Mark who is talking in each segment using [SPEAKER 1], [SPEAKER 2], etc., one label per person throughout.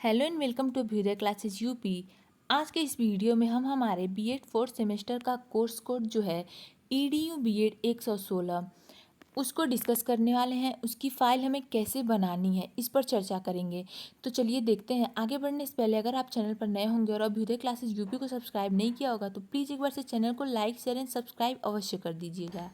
[SPEAKER 1] Hello and welcome to Abhyudaya classes UP. आज के इस वीडियो में हम हमारे बीएड फोर्थ सेमेस्टर का कोर्स कोड जो है ईडीयू बीएड 116 उसको डिस्कस करने वाले हैं। उसकी फ़ाइल हमें कैसे बनानी है इस पर चर्चा करेंगे। तो चलिए देखते हैं। आगे बढ़ने से पहले अगर आप चैनल पर नए होंगे और अभ्युदय क्लासेस यूपी को सब्सक्राइब नहीं किया होगा तो प्लीज़ एक बार से चैनल को लाइक शेयर एंड सब्सक्राइब अवश्य कर दीजिएगा।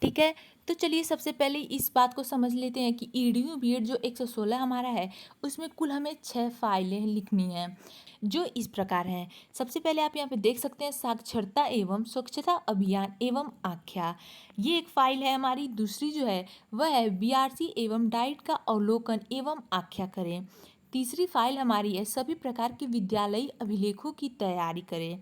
[SPEAKER 1] ठीक है, तो चलिए सबसे पहले इस बात को समझ लेते हैं कि ईडीयू बीएड जो 116 हमारा है उसमें कुल हमें 6 फाइलें लिखनी हैं जो इस प्रकार हैं। सबसे पहले आप यहाँ पे देख सकते हैं साक्षरता एवं स्वच्छता अभियान एवं आख्या, ये एक फाइल है हमारी। दूसरी जो है वह है बीआरसी एवं डाइट का अवलोकन एवं आख्या करें। तीसरी फाइल हमारी है सभी प्रकार के विद्यालयी अभिलेखों की तैयारी करें।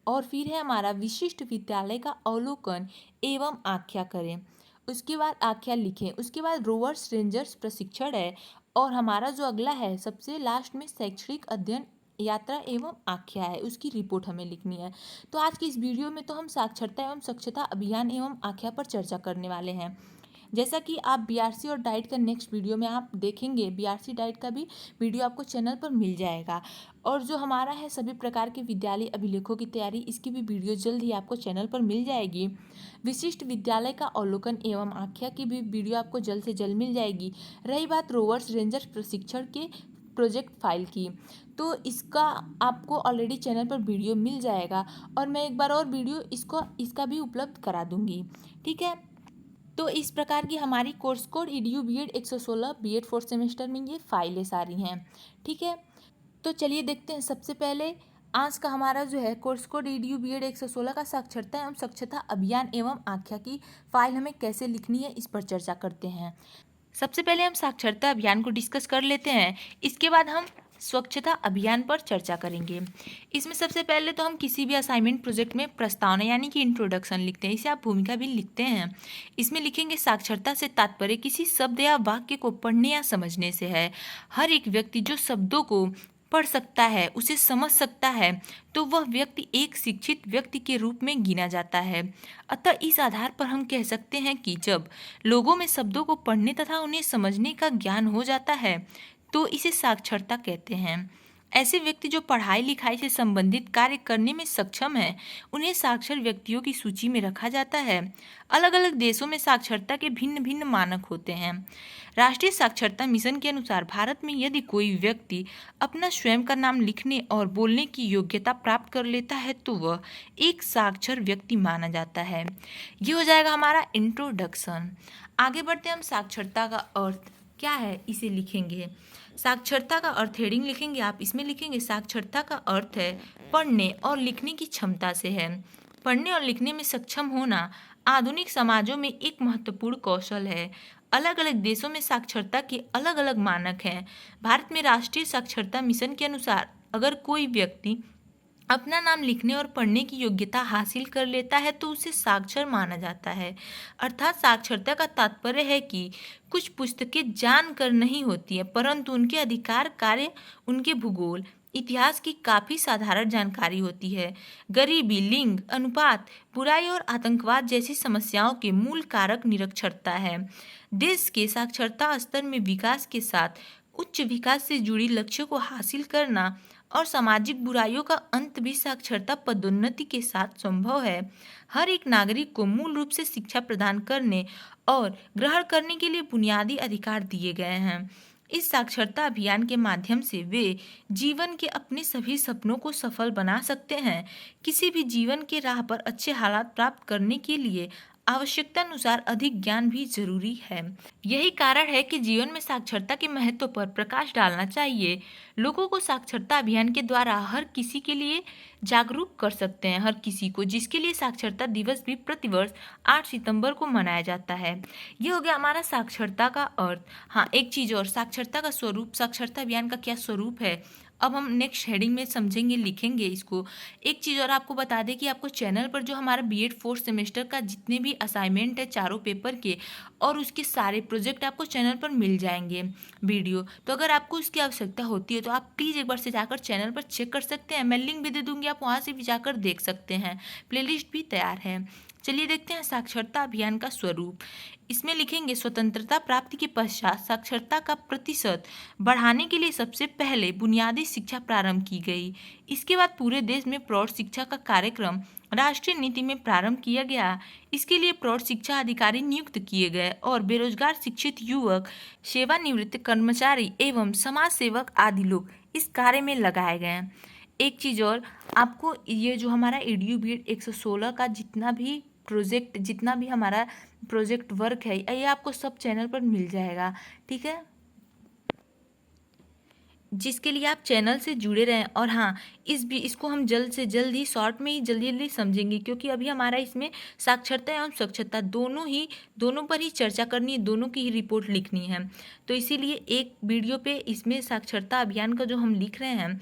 [SPEAKER 1] और फिर है हमारा विशिष्ट विद्यालय का अवलोकन एवं आख्या करें। उसके बाद आख्या लिखें। उसके बाद रोवर्स रेंजर्स प्रशिक्षण है। और हमारा जो अगला है सबसे लास्ट में शैक्षणिक अध्ययन यात्रा एवं आख्या है, उसकी रिपोर्ट हमें लिखनी है। तो आज की इस वीडियो में तो हम साक्षरता एवं स्वच्छता अभियान एवं आख्या पर चर्चा करने वाले हैं। जैसा कि आप बीआरसी और डाइट का नेक्स्ट वीडियो में आप देखेंगे, बीआरसी डाइट का भी वीडियो आपको चैनल पर मिल जाएगा। और जो हमारा है सभी प्रकार के विद्यालय अभिलेखों की तैयारी, इसकी भी वीडियो जल्द ही आपको चैनल पर मिल जाएगी। विशिष्ट विद्यालय का अवलोकन एवं आख्या की भी वीडियो आपको जल्द से जल्द मिल जाएगी। रही बात रोवर्स रेंजर्स प्रशिक्षण के प्रोजेक्ट फाइल की, तो इसका आपको ऑलरेडी चैनल पर वीडियो मिल जाएगा और मैं एक बार और वीडियो इसका भी उपलब्ध करा दूंगी। ठीक है, तो इस प्रकार की हमारी course code EDU BEd 116 BEd fourth semester में ये फाइलें सारी हैं। ठीक है, तो चलिए देखते हैं। सबसे पहले आज का हमारा जो है कोर्स कोड ईडीयू बीएड 116 का साक्षरता एवं स्वच्छता अभियान एवं आख्या की फाइल हमें कैसे लिखनी है इस पर चर्चा करते हैं। सबसे पहले हम साक्षरता अभियान को डिस्कस कर लेते हैं, इसके बाद हम स्वच्छता अभियान पर चर्चा करेंगे। इसमें सबसे पहले तो हम किसी भी असाइनमेंट प्रोजेक्ट में प्रस्तावना यानी कि इंट्रोडक्शन लिखते हैं, इसे आप भूमिका भी लिखते हैं। इसमें लिखेंगे साक्षरता से तात्पर्य किसी शब्द या वाक्य को पढ़ने या समझने से है। हर एक व्यक्ति जो शब्दों को पढ़ सकता है, उसे समझ सकता है, तो वह व्यक्ति एक शिक्षित व्यक्ति के रूप में गिना जाता है। अतः इस आधार पर हम कह सकते हैं कि जब लोगों में शब्दों को पढ़ने तथा उन्हें समझने का ज्ञान हो जाता है तो इसे साक्षरता कहते हैं। ऐसे व्यक्ति जो पढ़ाई लिखाई से संबंधित कार्य करने में सक्षम हैं, उन्हें साक्षर व्यक्तियों की सूची में रखा जाता है। अलग अलग देशों में साक्षरता के भिन्न भिन्न मानक होते हैं। राष्ट्रीय साक्षरता मिशन के अनुसार भारत में यदि कोई व्यक्ति अपना स्वयं का नाम लिखने और बोलने की योग्यता प्राप्त कर लेता है तो वह एक साक्षर व्यक्ति माना जाता है। ये हो जाएगा हमारा इंट्रोडक्शन। आगे बढ़ते हैं हम। साक्षरता का अर्थ क्या है इसे लिखेंगे। साक्षरता का अर्थ हेडिंग लिखेंगे आप, इसमें लिखेंगे साक्षरता का अर्थ है पढ़ने और लिखने की क्षमता से है। पढ़ने और लिखने में सक्षम होना आधुनिक समाजों में एक महत्वपूर्ण कौशल है। अलग अलग देशों में साक्षरता के अलग अलग मानक हैं। भारत में राष्ट्रीय साक्षरता मिशन के अनुसार अगर कोई व्यक्ति अपना नाम लिखने और पढ़ने की योग्यता हासिल कर लेता है तो उसे साक्षर माना जाता है। अर्थात साक्षरता का तात्पर्य है कि कुछ पुस्तकें जानकर नहीं होती है परंतु उनके अधिकार, कार्य, उनके भूगोल, इतिहास की काफ़ी साधारण जानकारी होती है। गरीबी, लिंग अनुपात, बुराई और आतंकवाद जैसी समस्याओं के मूल कारक निरक्षरता है। देश के साक्षरता स्तर में विकास के साथ उच्च विकास से जुड़ी लक्ष्यों को हासिल करना और सामाजिक बुराइयों का अंत भी साक्षरता पदोन्नति के साथ संभव है। हर एक नागरिक को मूल रूप से शिक्षा प्रदान करने और ग्रहण करने के लिए बुनियादी अधिकार दिए गए हैं। इस साक्षरता अभियान के माध्यम से वे जीवन के अपने सभी सपनों को सफल बना सकते हैं। किसी भी जीवन के राह पर अच्छे हालात प्राप्त करने के लिए आवश्यकता अनुसार अधिक ज्ञान भी जरूरी है। यही कारण है कि जीवन में साक्षरता के महत्व पर प्रकाश डालना चाहिए। लोगों को साक्षरता अभियान के द्वारा हर किसी के लिए जागरूक कर सकते हैं, हर किसी को, जिसके लिए साक्षरता दिवस भी प्रतिवर्ष 8 सितंबर को मनाया जाता है। ये हो गया हमारा साक्षरता का अर्थ। हाँ, एक चीज़ और, साक्षरता का स्वरूप, साक्षरता अभियान का क्या स्वरूप है अब हम नेक्स्ट हेडिंग में समझेंगे, लिखेंगे इसको। एक चीज़ और आपको बता दें कि आपको चैनल पर जो हमारा बीएड फोर्थ सेमेस्टर का जितने भी असाइनमेंट है चारों पेपर के और उसके सारे प्रोजेक्ट आपको चैनल पर मिल जाएंगे वीडियो। तो अगर आपको इसकी आवश्यकता होती है तो आप प्लीज़ एक बार से जाकर चैनल पर चेक कर सकते हैं। मैं लिंक भी दे दूँगी, आप वहाँ से भी जाकर देख सकते हैं। प्लेलिस्ट भी तैयार है। चलिए देखते हैं साक्षरता अभियान का स्वरूप। इसमें लिखेंगे स्वतंत्रता प्राप्ति के पश्चात साक्षरता का प्रतिशत बढ़ाने के लिए सबसे पहले बुनियादी शिक्षा प्रारंभ की गई। इसके बाद पूरे देश में प्रौढ़ शिक्षा का कार्यक्रम राष्ट्रीय नीति में प्रारंभ किया गया। इसके लिए प्रौढ़ शिक्षा अधिकारी नियुक्त किए गए और बेरोजगार शिक्षित युवक, सेवानिवृत्त कर्मचारी एवं समाज सेवक आदि लोग इस कार्य में लगाए गए। एक चीज़ और, आपको ये जो हमारा EDU BED 116 का जितना भी हमारा प्रोजेक्ट वर्क है, ये आपको सब चैनल पर मिल जाएगा, ठीक है, जिसके लिए आप चैनल से जुड़े रहें। और हाँ, इसको हम जल्द से जल्द ही शॉर्ट में ही जल्दी समझेंगे, क्योंकि अभी हमारा इसमें साक्षरता एवं स्वच्छता दोनों पर ही चर्चा करनी है, दोनों की ही रिपोर्ट लिखनी है। तो इसीलिए एक वीडियो पे इसमें साक्षरता अभियान का जो हम लिख रहे हैं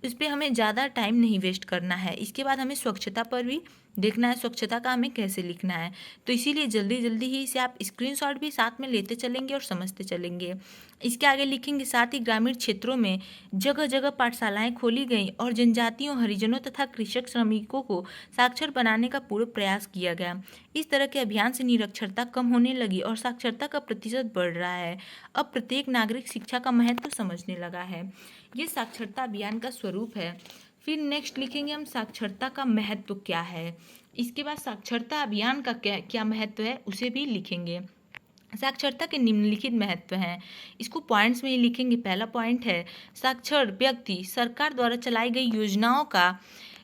[SPEAKER 1] उस पर हमें ज़्यादा टाइम नहीं वेस्ट करना है। इसके बाद हमें स्वच्छता पर भी देखना है, स्वच्छता का हमें कैसे लिखना है। तो इसीलिए जल्दी जल्दी ही इसे आप स्क्रीनशॉट भी साथ में लेते चलेंगे और समझते चलेंगे। इसके आगे लिखेंगे, साथ ही ग्रामीण क्षेत्रों में जगह जगह पाठशालाएं खोली गईं और जनजातियों, हरिजनों तथा कृषक श्रमिकों को साक्षर बनाने का पूरा प्रयास किया गया। इस तरह के अभियान से निरक्षरता कम होने लगी और साक्षरता का प्रतिशत बढ़ रहा है। अब प्रत्येक नागरिक शिक्षा का महत्व समझने लगा है। ये साक्षरता अभियान का स्वरूप है। फिर नेक्स्ट लिखेंगे हम साक्षरता का महत्व क्या है। इसके बाद साक्षरता अभियान का क्या महत्व है उसे भी लिखेंगे। साक्षरता के निम्नलिखित महत्व हैं, इसको पॉइंट्स में ही लिखेंगे। पहला पॉइंट है, साक्षर व्यक्ति सरकार द्वारा चलाई गई योजनाओं का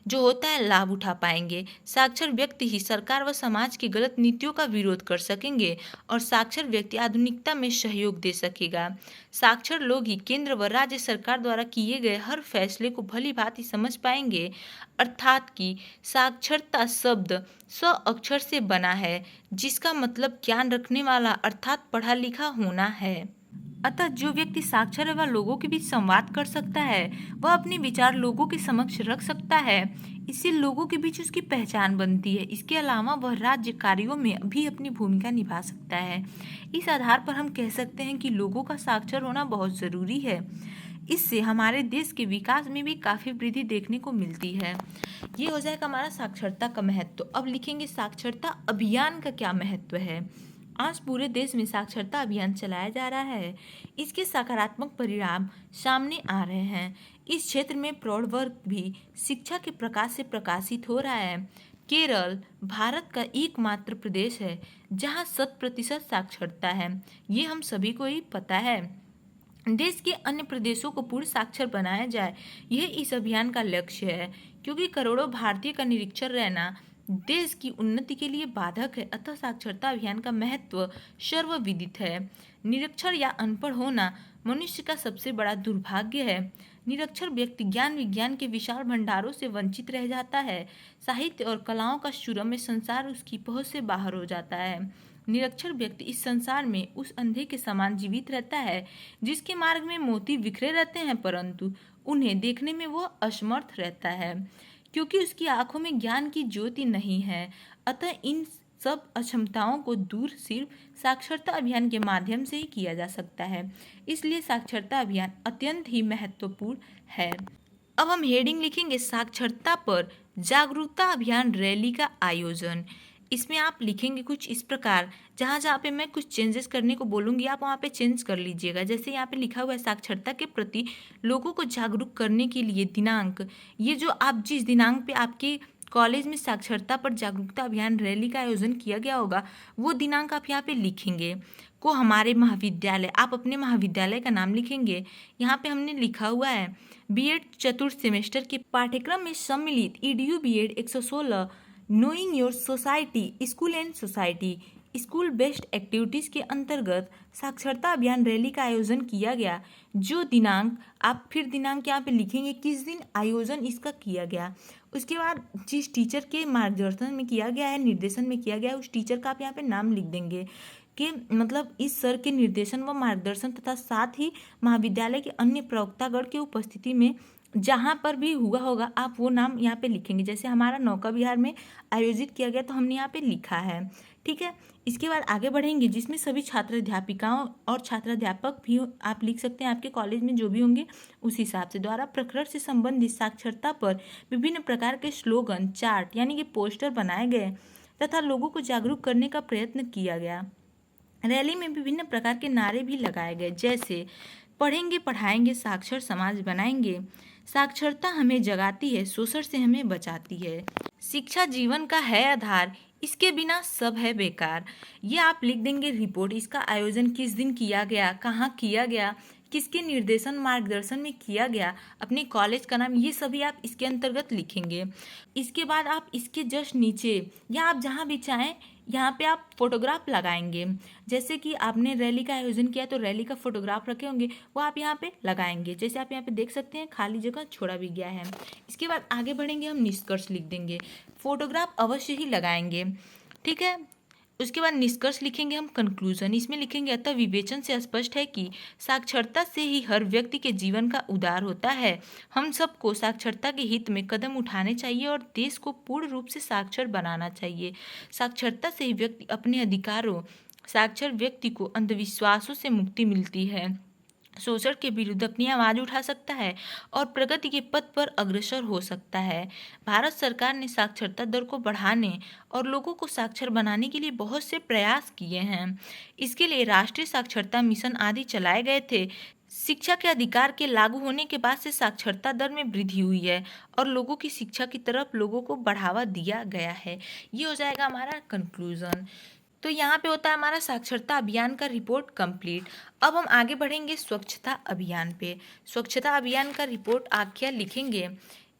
[SPEAKER 1] जो होता है लाभ उठा पाएंगे। साक्षर व्यक्ति ही सरकार व समाज की गलत नीतियों का विरोध कर सकेंगे और साक्षर व्यक्ति आधुनिकता में सहयोग दे सकेगा। साक्षर लोग ही केंद्र व राज्य सरकार द्वारा किए गए हर फैसले को भली भांति समझ पाएंगे। अर्थात कि साक्षरता शब्द स अक्षर से बना है, जिसका मतलब ज्ञान रखने वाला अर्थात पढ़ा लिखा होना है। अतः जो व्यक्ति साक्षर व लोगों के बीच संवाद कर सकता है, वह अपने विचार लोगों के समक्ष रख सकता है। इससे लोगों के बीच उसकी पहचान बनती है। इसके अलावा वह राज्य कार्यों में भी अपनी भूमिका निभा सकता है। इस आधार पर हम कह सकते हैं कि लोगों का साक्षर होना बहुत ज़रूरी है। इससे हमारे देश के विकास में भी काफ़ी वृद्धि देखने को मिलती है। ये हो जाएगा हमारा साक्षरता का महत्व। अब लिखेंगे साक्षरता अभियान का क्या महत्व है। आज पूरे देश में साक्षरता अभियान चलाया जा रहा है। इसके सकारात्मक परिणाम सामने आ रहे हैं। इस क्षेत्र में प्रौढ़ वर्ग भी शिक्षा के प्रकाश से प्रकाशित हो रहा है। केरल भारत का एकमात्र प्रदेश है जहां 100% साक्षरता है। ये हम सभी को ही पता है। देश के अन्य प्रदेशों को पूर्ण साक्षर बनाया जाए, यह इस अभियान का लक्ष्य है। क्योंकि करोड़ों भारतीय का निरक्षर रहना देश की उन्नति के लिए बाधक है, अतः साक्षरता अभियान का महत्व सर्वविदित है। निरक्षर या अनपढ़ होना मनुष्य का सबसे बड़ा दुर्भाग्य है। निरक्षर व्यक्ति ज्ञान विज्ञान के विशाल भंडारों से वंचित रह जाता है। साहित्य और कलाओं का सुरम्य संसार उसकी पहुंच से बाहर हो जाता है। निरक्षर व्यक्ति इस संसार में उस अंधे के समान जीवित रहता है जिसके मार्ग में मोती बिखरे रहते हैं, परंतु उन्हें देखने में वह असमर्थ रहता है, क्योंकि उसकी आंखों में ज्ञान की ज्योति नहीं है। अतः इन सब अक्षमताओं को दूर सिर्फ साक्षरता अभियान के माध्यम से ही किया जा सकता है। इसलिए साक्षरता अभियान अत्यंत ही महत्वपूर्ण है। अब हम हेडिंग लिखेंगे, साक्षरता पर जागरूकता अभियान रैली का आयोजन। इसमें आप लिखेंगे कुछ इस प्रकार, जहाँ जहाँ पे मैं कुछ चेंजेस करने को बोलूँगी आप वहाँ पे चेंज कर लीजिएगा। जैसे यहाँ पे लिखा हुआ है, साक्षरता के प्रति लोगों को जागरूक करने के लिए दिनांक, ये जो आप जिस दिनांक पे आपके कॉलेज में साक्षरता पर जागरूकता अभियान रैली का आयोजन किया गया होगा, वो दिनांक आप यहाँ पे लिखेंगे। को हमारे महाविद्यालय, आप अपने महाविद्यालय का नाम लिखेंगे। यहाँ पे हमने लिखा हुआ है BEd चतुर्थ सेमेस्टर के पाठ्यक्रम में सम्मिलित EDU BEd 116 knowing your society school and society school based activities के अंतर्गत साक्षरता अभियान रैली का आयोजन किया गया। जो दिनांक, आप फिर दिनांक यहाँ पे लिखेंगे किस दिन आयोजन इसका किया गया। उसके बाद जिस टीचर के मार्गदर्शन में किया गया है, निर्देशन में किया गया है, उस टीचर का आप यहाँ पे नाम लिख देंगे कि मतलब इस सर के निर्देशन व मार्गदर्शन तथा साथ ही महाविद्यालय के अन्य प्रवक्तागण की उपस्थिति में जहाँ पर भी हुआ होगा आप वो नाम यहाँ पे लिखेंगे। जैसे हमारा नौका विहार में आयोजित किया गया तो हमने यहाँ पे लिखा है, ठीक है। इसके बाद आगे बढ़ेंगे, जिसमें सभी छात्र अध्यापिकाओं और छात्राध्यापक भी आप लिख सकते हैं, आपके कॉलेज में जो भी होंगे उस हिसाब से, द्वारा प्रकरण से संबंधित साक्षरता पर विभिन्न प्रकार के स्लोगन, चार्ट यानी कि पोस्टर बनाए गए, तथा लोगों को जागरूक करने का प्रयत्न किया गया। रैली में विभिन्न प्रकार के नारे भी लगाए गए, जैसे पढ़ेंगे पढ़ाएंगे साक्षर समाज बनाएंगे, साक्षरता हमें जगाती है शोषण से हमें बचाती है, शिक्षा जीवन का है आधार, इसके बिना सब है बेकार। ये आप लिख देंगे रिपोर्ट। इसका आयोजन किस दिन किया गया, कहाँ किया गया, किसके निर्देशन मार्गदर्शन में किया गया, अपने कॉलेज का नाम, ये सभी आप इसके अंतर्गत लिखेंगे। इसके बाद आप इसके जस्ट नीचे या आप जहाँ भी चाहें यहाँ पे आप फोटोग्राफ लगाएंगे। जैसे कि आपने रैली का आयोजन किया तो रैली का फोटोग्राफ रखे होंगे, वो आप यहाँ पे लगाएंगे। जैसे आप यहाँ पे देख सकते हैं खाली जगह छोड़ा भी गया है। इसके बाद आगे बढ़ेंगे, हम निष्कर्ष लिख देंगे। फोटोग्राफ अवश्य ही लगाएंगे, ठीक है। उसके बाद निष्कर्ष लिखेंगे हम, कंक्लूजन। इसमें लिखेंगे अतः विवेचन से स्पष्ट है कि साक्षरता से ही हर व्यक्ति के जीवन का उद्धार होता है। हम सबको साक्षरता के हित में कदम उठाने चाहिए और देश को पूर्ण रूप से साक्षर बनाना चाहिए। साक्षरता से ही व्यक्ति अपने अधिकारों, साक्षर व्यक्ति को अंधविश्वासों से मुक्ति मिलती है, शोषण के विरुद्ध अपनी आवाज़ उठा सकता है और प्रगति के पथ पर अग्रसर हो सकता है। भारत सरकार ने साक्षरता दर को बढ़ाने और लोगों को साक्षर बनाने के लिए बहुत से प्रयास किए हैं। इसके लिए राष्ट्रीय साक्षरता मिशन आदि चलाए गए थे। शिक्षा के अधिकार के लागू होने के बाद से साक्षरता दर में वृद्धि हुई है और लोगों की शिक्षा की तरफ लोगों को बढ़ावा दिया गया है। ये हो जाएगा हमारा कंक्लूजन। तो यहाँ पे होता है हमारा साक्षरता अभियान का रिपोर्ट कंप्लीट। अब हम आगे बढ़ेंगे स्वच्छता अभियान पे। स्वच्छता अभियान का रिपोर्ट आख्या लिखेंगे।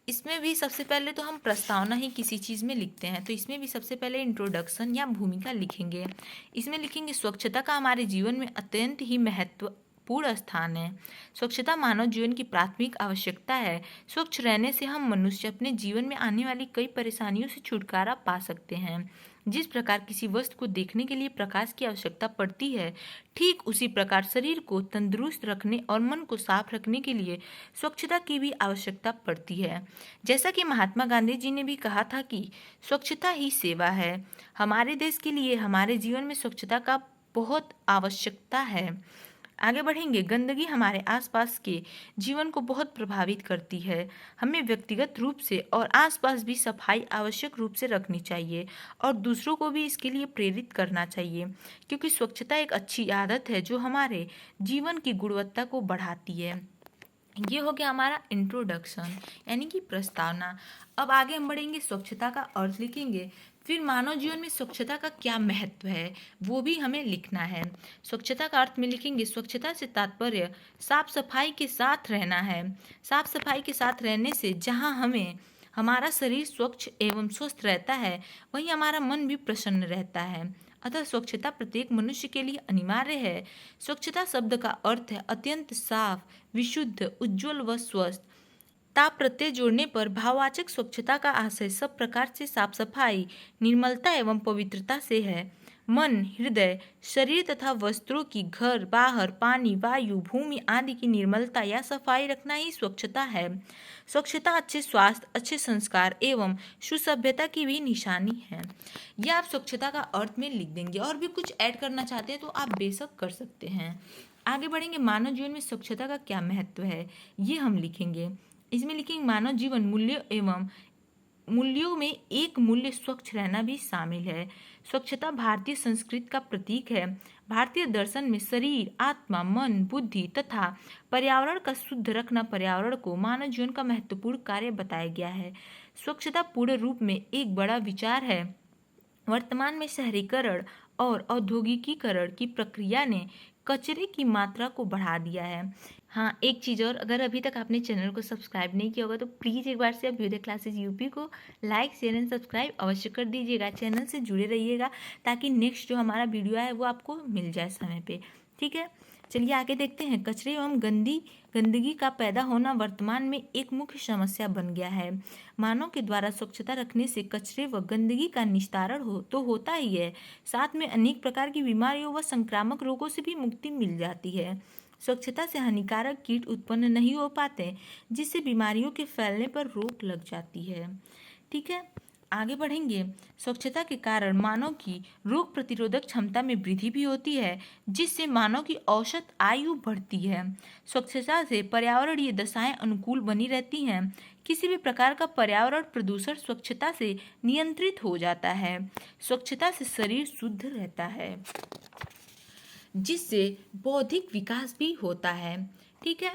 [SPEAKER 1] इसमें भी सबसे पहले तो हम प्रस्तावना ही किसी चीज़ में लिखते हैं, तो इसमें भी सबसे पहले इंट्रोडक्शन या भूमिका लिखेंगे। इसमें लिखेंगे स्वच्छता का हमारे जीवन में अत्यंत ही महत्वपूर्ण स्थान है। स्वच्छता मानव जीवन की प्राथमिक आवश्यकता है। स्वच्छ रहने से हम मनुष्य अपने जीवन में आने वाली कई परेशानियों से छुटकारा पा सकते हैं। जिस प्रकार किसी वस्तु को देखने के लिए प्रकाश की आवश्यकता पड़ती है, ठीक उसी प्रकार शरीर को तंदुरुस्त रखने और मन को साफ रखने के लिए स्वच्छता की भी आवश्यकता पड़ती है। जैसा कि महात्मा गांधी जी ने भी कहा था कि स्वच्छता ही सेवा है। हमारे देश के लिए हमारे जीवन में स्वच्छता का बहुत आवश्यकता है। आगे बढ़ेंगे, गंदगी हमारे आसपास के जीवन को बहुत प्रभावित करती है। हमें व्यक्तिगत रूप से और आसपास भी सफाई आवश्यक रूप से रखनी चाहिए और दूसरों को भी इसके लिए प्रेरित करना चाहिए, क्योंकि स्वच्छता एक अच्छी आदत है जो हमारे जीवन की गुणवत्ता को बढ़ाती है। ये हो गया हमारा इंट्रोडक्शन यानी कि प्रस्तावना। अब आगे हम बढ़ेंगे, स्वच्छता का अर्थ लिखेंगे। फिर मानव जीवन में स्वच्छता का क्या महत्व है वो भी हमें लिखना है। स्वच्छता का अर्थ में लिखेंगे स्वच्छता से तात्पर्य साफ सफाई के साथ रहना है। साफ सफाई के साथ रहने से जहाँ हमारा शरीर स्वच्छ एवं स्वस्थ रहता है, वहीं हमारा मन भी प्रसन्न रहता है। अतः स्वच्छता प्रत्येक मनुष्य के लिए अनिवार्य है। स्वच्छता शब्द का अर्थ है अत्यंत साफ, विशुद्ध, उज्ज्वल व स्वस्थ। ता प्रत्यय जोड़ने पर भाववाचक स्वच्छता का आशय सब प्रकार से साफ सफाई, निर्मलता एवं पवित्रता से है। मन, हृदय, शरीर तथा वस्त्रों की घर, बाहर, पानी, वायु, भूमि आदि की निर्मलता या सफाई रखना ही स्वच्छता है। स्वच्छता अच्छे स्वास्थ्य, अच्छे संस्कार एवं सुसभ्यता की भी निशानी है। यह आप स्वच्छता का अर्थ में लिख देंगे। और भी कुछ ऐड करना चाहते हैं तो आप बेशक कर सकते हैं। आगे बढ़ेंगे, मानव जीवन में स्वच्छता का क्या महत्व है ये हम लिखेंगे। इसमें लिखेंगे मानव जीवन मूल्यों में एक मूल्य स्वच्छ रहना भी शामिल है। स्वच्छता भारतीय संस्कृति का प्रतीक है। भारतीय दर्शन में शरीर, आत्मा, मन, बुद्धि तथा पर्यावरण का शुद्ध रखना पर्यावरण को मानव जीवन का महत्वपूर्ण कार्य बताया गया है। स्वच्छता पूर्ण रूप में एक बड़ा विचार है। वर्तमान में शहरीकरण और औद्योगिकीकरण की प्रक्रिया ने कचरे की मात्रा को बढ़ा दिया है। हाँ, एक चीज़ और, अगर अभी तक आपने चैनल को सब्सक्राइब नहीं किया होगा तो प्लीज़ एक बार से अभ्युदय क्लासेस यूपी को लाइक, शेयर एंड सब्सक्राइब अवश्य कर दीजिएगा। चैनल से जुड़े रहिएगा ताकि नेक्स्ट जो हमारा वीडियो है वो आपको मिल जाए समय पे, ठीक है। चलिए आगे देखते हैं। कचरे एवं गंदगी का पैदा होना वर्तमान में एक मुख्य समस्या बन गया है। मानव के द्वारा स्वच्छता रखने से कचरे व गंदगी का निस्तारण होता ही है, साथ में अनेक प्रकार की बीमारियों व संक्रामक रोगों से भी मुक्ति मिल जाती है। स्वच्छता से हानिकारक कीट उत्पन्न नहीं हो पाते, जिससे बीमारियों के फैलने पर रोक लग जाती है, ठीक है। आगे बढ़ेंगे। स्वच्छता के कारण मानव की रोग प्रतिरोधक क्षमता में वृद्धि भी होती है, जिससे मानव की औसत आयु बढ़ती है। स्वच्छता से पर्यावरणीय दशाएं अनुकूल बनी रहती हैं। किसी भी प्रकार का पर्यावरण प्रदूषण स्वच्छता से नियंत्रित हो जाता है। स्वच्छता से शरीर शुद्ध रहता है, जिससे बौद्धिक विकास भी होता है। ठीक है,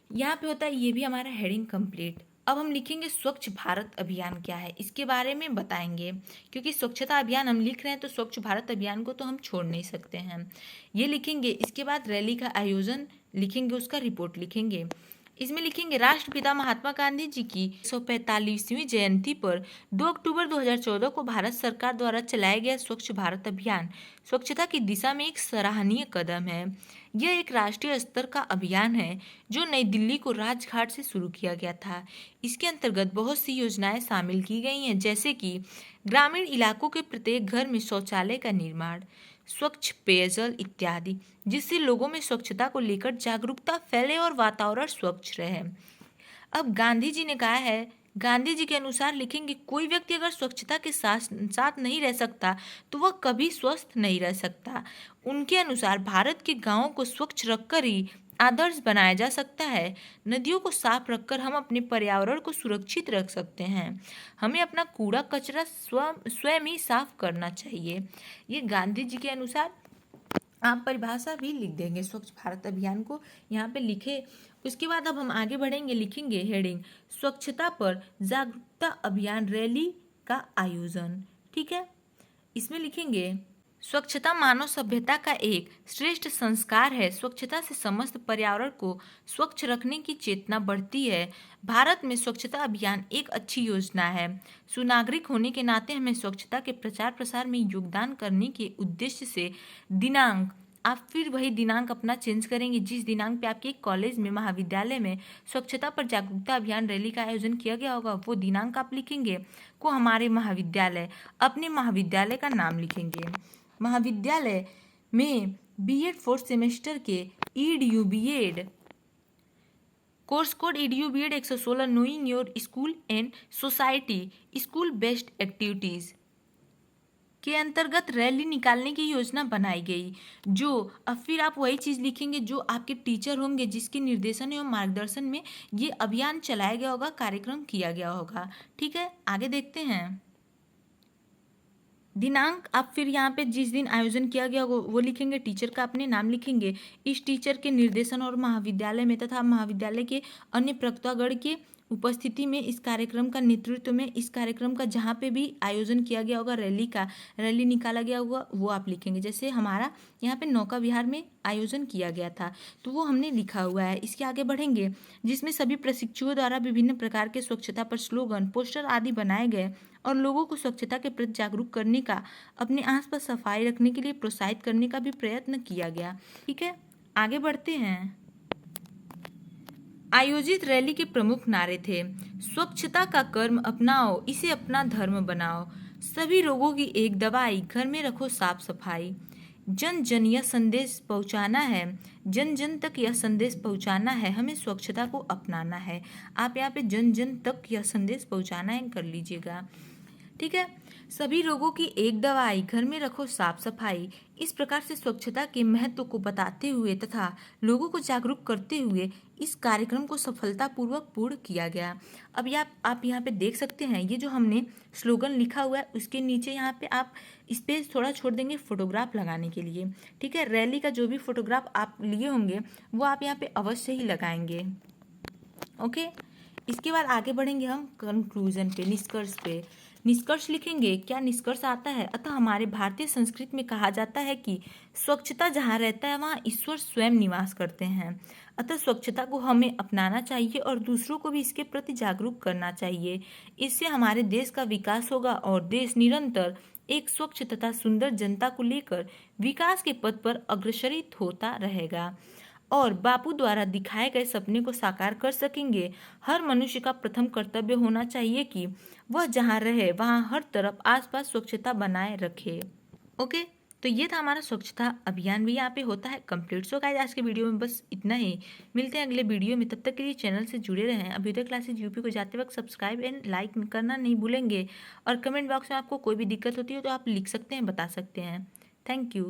[SPEAKER 1] यहाँ पे होता है, ये भी हमारा हेडिंग कंप्लीट। अब हम लिखेंगे स्वच्छ भारत अभियान क्या है, इसके बारे में बताएंगे, क्योंकि स्वच्छता अभियान हम लिख रहे हैं तो स्वच्छ भारत अभियान को तो हम छोड़ नहीं सकते हैं। ये लिखेंगे। इसके बाद रैली का आयोजन लिखेंगे, उसका रिपोर्ट लिखेंगे। इसमें लिखेंगे राष्ट्रपिता महात्मा गांधी जी की 145वीं जयंती पर 2 अक्टूबर 2014 को भारत सरकार द्वारा चलाया गया स्वच्छ भारत अभियान स्वच्छता की दिशा में एक सराहनीय कदम है। यह एक राष्ट्रीय स्तर का अभियान है जो नई दिल्ली को राजघाट से शुरू किया गया था। इसके अंतर्गत बहुत सी योजनाएं शामिल की गई हैं, जैसे कि ग्रामीण इलाकों के प्रत्येक घर में शौचालय का निर्माण, स्वच्छ पेयजल इत्यादि, जिससे लोगों में स्वच्छता को लेकर जागरूकता फैले और वातावरण स्वच्छ रहे। अब गांधी जी ने कहा है, गांधी जी के अनुसार लिखेंगे, कोई व्यक्ति अगर स्वच्छता के साथ नहीं रह सकता तो वह कभी स्वस्थ नहीं रह सकता। उनके अनुसार भारत के गांवों को स्वच्छ रखकर ही आदर्श बनाया जा सकता है। नदियों को साफ रखकर हम अपने पर्यावरण को सुरक्षित रख सकते हैं। हमें अपना कूड़ा कचरा स्वयं ही साफ करना चाहिए। ये गांधी जी के अनुसार आप परिभाषा भी लिख देंगे स्वच्छ भारत अभियान को, यहाँ पे लिखे। उसके बाद अब हम आगे बढ़ेंगे, लिखेंगे हेडिंग स्वच्छता पर जागरूकता अभियान रैली का आयोजन। ठीक है, इसमें लिखेंगे स्वच्छता मानव सभ्यता का एक श्रेष्ठ संस्कार है। स्वच्छता से समस्त पर्यावरण को स्वच्छ रखने की चेतना बढ़ती है। भारत में स्वच्छता अभियान एक अच्छी योजना है। सुनागरिक होने के नाते हमें स्वच्छता के प्रचार प्रसार में योगदान करने के उद्देश्य से दिनांक, आप फिर वही दिनांक अपना चेंज करेंगे जिस दिनांक पे आपके कॉलेज में, महाविद्यालय में स्वच्छता पर जागरूकता अभियान रैली का आयोजन किया गया होगा, वो दिनांक आप लिखेंगे को हमारे महाविद्यालय, अपने महाविद्यालय का नाम लिखेंगे। महाविद्यालय में बीएड 4th सेमेस्टर के EDU BEd course code EDU BEd 116 knowing your school and society school based activities के अंतर्गत रैली निकालने की योजना बनाई गई। जो अब फिर आप वही चीज़ लिखेंगे जो आपके टीचर होंगे, जिसके निर्देशन एवं मार्गदर्शन में ये अभियान चलाया गया होगा, कार्यक्रम किया गया होगा। ठीक है, आगे देखते हैं। दिनांक आप फिर यहाँ पे जिस दिन आयोजन किया गया वो लिखेंगे, टीचर का अपने नाम लिखेंगे, इस टीचर के निर्देशन और महाविद्यालय में तथा महाविद्यालय के अन्य प्रवक्तागण के उपस्थिति में इस कार्यक्रम का नेतृत्व में इस कार्यक्रम का जहाँ पे भी आयोजन किया गया होगा, रैली निकाला गया होगा, वो आप लिखेंगे। जैसे हमारा यहाँ पे नौका विहार में आयोजन किया गया था तो वो हमने लिखा हुआ है। इसके आगे बढ़ेंगे, जिसमें सभी प्रशिक्षुओं द्वारा विभिन्न प्रकार के स्वच्छता पर स्लोगन, पोस्टर आदि बनाए गए और लोगों को स्वच्छता के प्रति जागरूक करने का, अपने आसपास सफाई रखने के लिए प्रोत्साहित करने का भी प्रयत्न किया गया। ठीक है, आगे बढ़ते हैं। आयोजित रैली के प्रमुख नारे थे, स्वच्छता का कर्म अपनाओ, इसे अपना धर्म बनाओ, सभी रोगों की एक दवाई, घर में रखो साफ सफाई, जन जन यह संदेश पहुंचाना है, जन जन तक यह संदेश पहुंचाना है, हमें स्वच्छता को अपनाना है। आप यहाँ पे जन जन तक यह संदेश पहुंचाना है कर लीजिएगा। ठीक है, सभी रोगों की एक दवाई, घर में रखो साफ सफाई, इस प्रकार से स्वच्छता के महत्व को बताते हुए तथा लोगों को जागरूक करते हुए इस कार्यक्रम को सफलतापूर्वक पूर्ण किया गया। अब आप यहाँ पे देख सकते हैं, ये जो हमने स्लोगन लिखा हुआ है उसके नीचे यहाँ पे आप स्पेस थोड़ा छोड़ देंगे फोटोग्राफ लगाने के लिए। ठीक है, रैली का जो भी फोटोग्राफ आप लिए होंगे वो आप यहाँ पे अवश्य ही लगाएंगे। ओके, इसके बाद आगे बढ़ेंगे हम कंक्लूजन पे, निष्कर्ष पे। निष्कर्ष लिखेंगे, क्या निष्कर्ष आता है। अतः हमारे भारतीय संस्कृति में कहा जाता है कि स्वच्छता जहाँ रहता है वहाँ ईश्वर स्वयं निवास करते हैं। अतः स्वच्छता को हमें अपनाना चाहिए और दूसरों को भी इसके प्रति जागरूक करना चाहिए। इससे हमारे देश का विकास होगा और देश निरंतर एक स्वच्छ तथा सुंदर जनता को लेकर विकास के पथ पर अग्रसरित होता रहेगा और बापू द्वारा दिखाए गए सपने को साकार कर सकेंगे। हर मनुष्य का प्रथम कर्तव्य होना चाहिए कि वह जहाँ रहे वहाँ हर तरफ आसपास स्वच्छता बनाए रखे। ओके, तो ये था हमारा स्वच्छता अभियान भी यहाँ पे होता है कंप्लीट। सो गाइस आज के वीडियो में बस इतना ही, मिलते हैं अगले वीडियो में, तब तक के लिए चैनल से जुड़े रहें। अभ्युदय क्लासेज यूपी को जाते वक्त सब्सक्राइब एंड लाइक करना नहीं भूलेंगे, और कमेंट बॉक्स में आपको कोई भी दिक्कत होती है तो आप लिख सकते हैं, बता सकते हैं। Thank you.